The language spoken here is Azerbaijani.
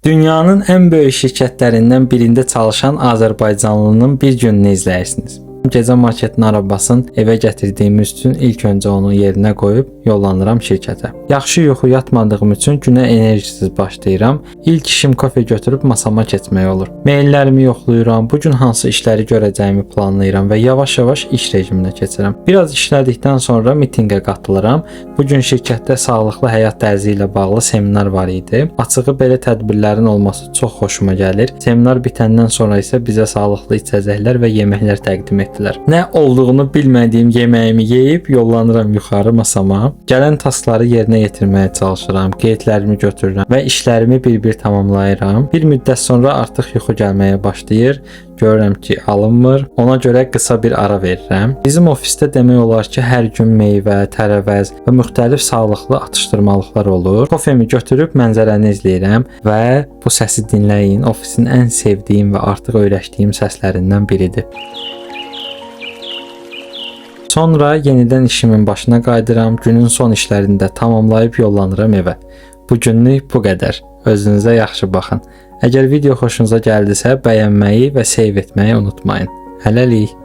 Dünyanın en böyük şirketlərindən birində çalışan Azərbaycanlının bir gününü izləyirsiniz. Gecə marketin arabasını evə gətirdiyimiz üçün ilk öncə onu yerinə qoyub yollanıram şirkətə. Yaxşı yuxu yatmadığım üçün günə enerjisiz başlayıram. İlk işim kofe götürüb masama keçmək olur. Maillərimi yoxlayıram, bu gün hansı işləri görəcəyimi planlayıram və yavaş-yavaş iş rejiminə keçirəm. Biraz işlədikdən sonra mitinqə qatılıram. Bu gün şirkətdə sağlıqlı həyat tərzi ilə bağlı seminar var idi. Açığı belə tədbirlərin olması çox xoşuma gəlir. Seminar bitəndən sonra isə bizə sağlıqlı içəcəklər və yeməklər təqdim etdilər. Nə olduğunu bilmədiyim yeməyimi yeyib yollanıram yuxarı masama. Gələn taskları yerinə yetirməyə çalışıram. Qeydlərimi götürürəm və işlərimi bir-bir tamamlayıram. Bir müddət sonra artıq yuxu gəlməyə başlayır. Görürəm ki, alınmır. Ona görə qısa bir ara verirəm. Bizim ofisdə demək olar ki, hər gün meyvə, tərəvəz və müxtəlif sağlıqlı atışdırmalıqlar olur. Kofemi götürüb mənzərəni izləyirəm və bu səsi dinləyin. Ofisin ən sevdiyim və artıq öyrəşdiyim səslərindən biridir. Sonra yenidən işimin başına qayıdıram. Günün son işlərini də tamamlayıb yollanıram evə. Bu günlük bu qədər. Özünüzə yaxşı baxın. Əgər video xoşunuza gəldisə, bəyənməyi və save etməyi unutmayın. Hələlik.